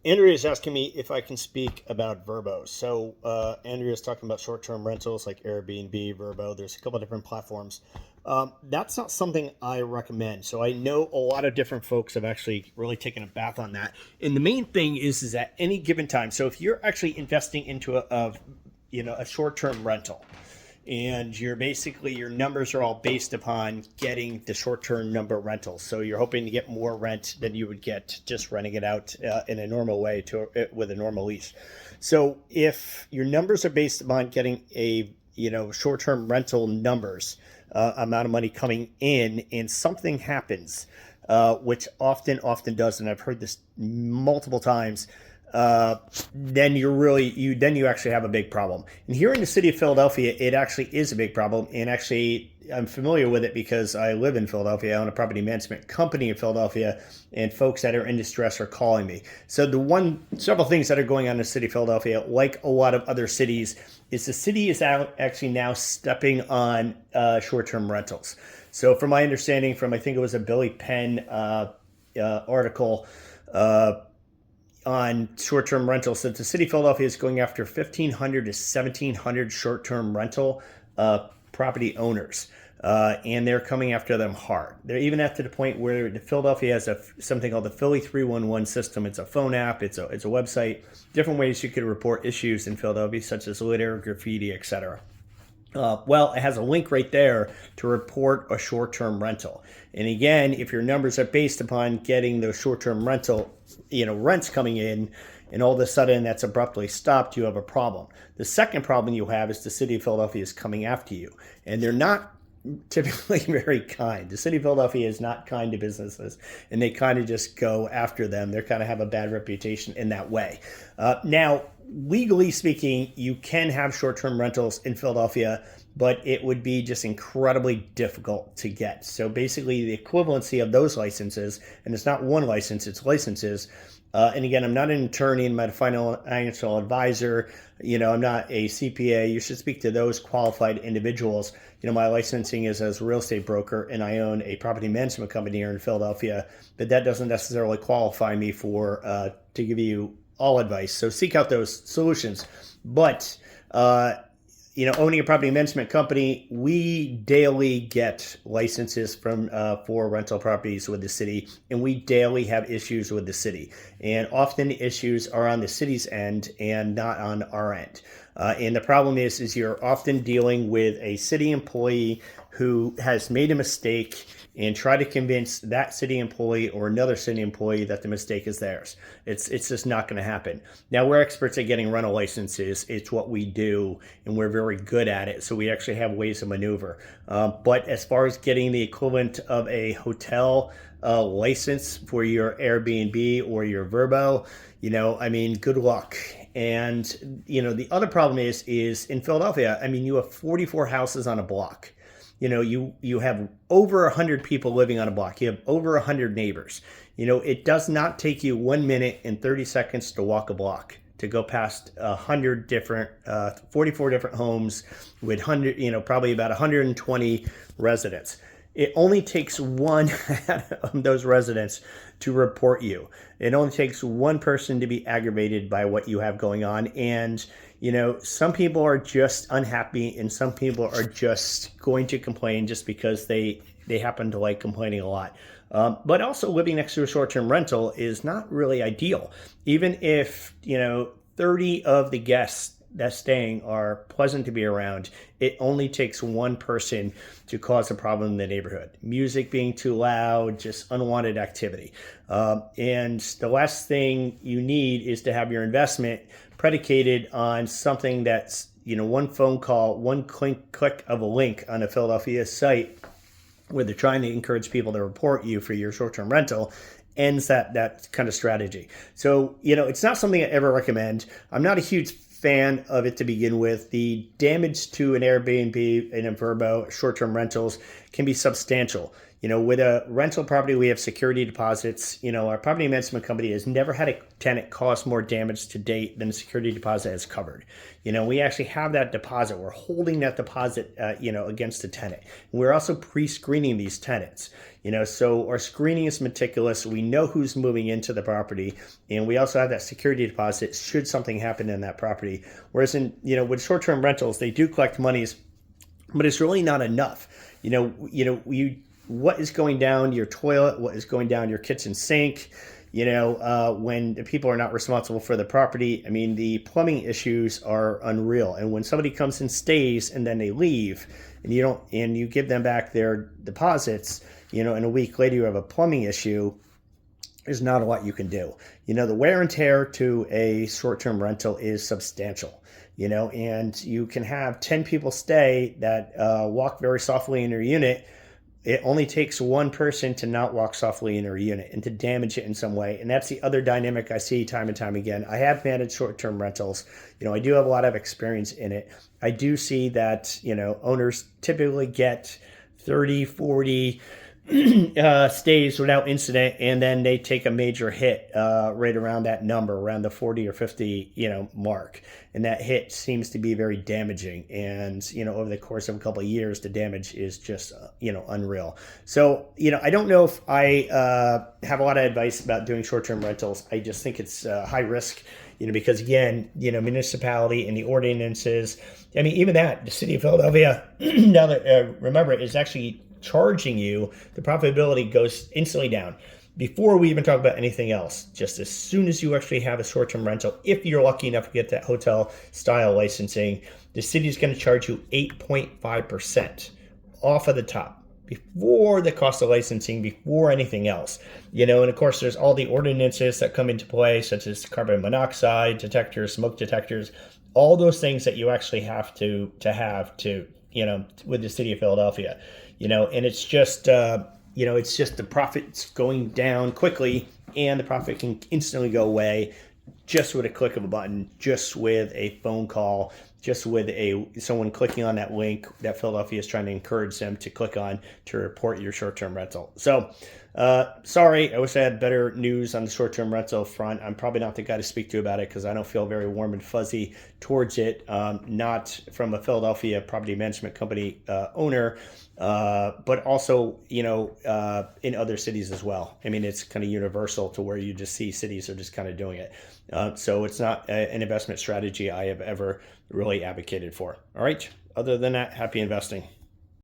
Andrea is asking me if I can speak about Verbo. So Andrea is talking about short-term rentals like Airbnb, Verbo. There's a couple of different platforms. That's not something I recommend. So I know a lot of different folks have actually really taken a bath on that. And the main thing is at any given time. So if you're actually investing into a short-term rental, and you're basically your numbers are all based upon getting the short-term number rentals. So you're hoping to get more rent than you would get just renting it out in a normal way with a normal lease. So if your numbers are based upon getting a short-term rental numbers, amount of money coming in, and something happens, which often does, and I've heard this multiple times, then you actually have a big problem. And here in the city of Philadelphia, it actually is a big problem. And actually, I'm familiar with it because I live in Philadelphia. I own a property management company in Philadelphia, and folks that are in distress are calling me. So several things that are going on in the city of Philadelphia, like a lot of other cities, is the city is out actually now stepping on short-term rentals. So from my understanding, from I think it was a Billy Penn article, on short-term rentals. So the city of Philadelphia is going after 1,500 to 1,700 short-term rental property owners. And they're coming after them hard. They're even at to the point where Philadelphia has something called the Philly 311 system. It's a phone app. It's a website. Different ways you could report issues in Philadelphia, such as litter, graffiti, etc. Well, it has a link right there to report a short-term rental. And again, if your numbers are based upon getting those short-term rental, rents coming in, and all of a sudden that's abruptly stopped, you have a problem. The second problem you have is the city of Philadelphia is coming after you, and they're not typically very kind. The city of Philadelphia is not kind to businesses, and they kind of just go after them. They kind of have a bad reputation in that way. Now, legally speaking, you can have short-term rentals in Philadelphia, but it would be just incredibly difficult to get. So basically, the equivalency of those licenses, and it's not one license, it's licenses. And again, I'm not an attorney, I'm not a financial advisor. I'm not a CPA. You should speak to those qualified individuals. My licensing is as a real estate broker, and I own a property management company here in Philadelphia, but that doesn't necessarily qualify me to give you all advice. So seek out those solutions. But owning a property management company, we daily get licenses for rental properties with the city, and we daily have issues with the city. And often the issues are on the city's end and not on our end. And the problem is you're often dealing with a city employee who has made a mistake and try to convince that city employee or another city employee that the mistake is theirs. It's just not going to happen. Now, we're experts at getting rental licenses. It's what we do, and we're very good at it. So we actually have ways of maneuver. But as far as getting the equivalent of a hotel license for your Airbnb or your Verbo, good luck. And, the other problem is in Philadelphia, you have 44 houses on a block. You have over 100 people living on a block. You have over 100 neighbors. It does not take you 1 minute and 30 seconds to walk a block, to go past 44 different homes with probably about 120 residents. It only takes one of those residents to report you. It only takes one person to be aggravated by what you have going on. And, some people are just unhappy, and some people are just going to complain just because they happen to like complaining a lot. But also, living next to a short-term rental is not really ideal. Even if, 30 of the guests that's staying are pleasant to be around, it only takes one person to cause a problem in the neighborhood. Music being too loud, just unwanted activity. And the last thing you need is to have your investment predicated on something that's, one phone call, one click of a link on a Philadelphia site where they're trying to encourage people to report you for your short-term rental, ends that kind of strategy. So, it's not something I ever recommend. I'm not a huge fan of it to begin with. The damage to an Airbnb and a Verbo short-term rentals can be substantial. With a rental property, we have security deposits. Our property management company has never had a tenant cause more damage to date than a security deposit has covered. We actually have that deposit. We're holding that deposit, against the tenant. And we're also pre-screening these tenants. So our screening is meticulous. We know who's moving into the property, and we also have that security deposit should something happen in that property. Whereas with short-term rentals, they do collect monies, but it's really not enough. What is going down your toilet, what is going down your kitchen sink, when the people are not responsible for the property. I mean, the plumbing issues are unreal. And when somebody comes and stays and then they leave, and you give them back their deposits, and a week later you have a plumbing issue, there's not a lot you can do. The wear and tear to a short-term rental is substantial. And you can have 10 people stay that walk very softly in their unit. It only takes one person to not walk softly in their unit and to damage it in some way. And that's the other dynamic I see time and time again. I have managed short-term rentals. I do have a lot of experience in it. I do see that, owners typically get 30, 40 stays without incident, and then they take a major hit right around that number, around the 40 or 50 mark, and that hit seems to be very damaging. And over the course of a couple of years, the damage is just unreal. So I don't know if I have a lot of advice about doing short-term rentals. I just think it's high risk. Because again, municipality and the ordinances. I mean, even that, the city of Philadelphia, now that remember, is actually charging you. The profitability goes instantly down before we even talk about anything else. Just as soon as you actually have a short-term rental, if you're lucky enough to get that hotel style licensing, the city is going to charge you 8.5% off of the top, before the cost of licensing, before anything else. And of course there's all the ordinances that come into play, such as carbon monoxide detectors, smoke detectors, all those things that you actually have to have with the city of Philadelphia. And it's just the profits going down quickly, and the profit can instantly go away just with a click of a button, just with a phone call, just with someone clicking on that link that Philadelphia is trying to encourage them to click on to report your short-term rental. So sorry, I wish I had better news on the short-term rental front. I'm probably not the guy to speak to about it because I don't feel very warm and fuzzy towards it, not from a Philadelphia property management company owner, but also, in other cities as well. I mean, it's kind of universal to where you just see cities are just kind of doing it. So it's not an investment strategy I have ever really advocated for. All right. Other than that, happy investing.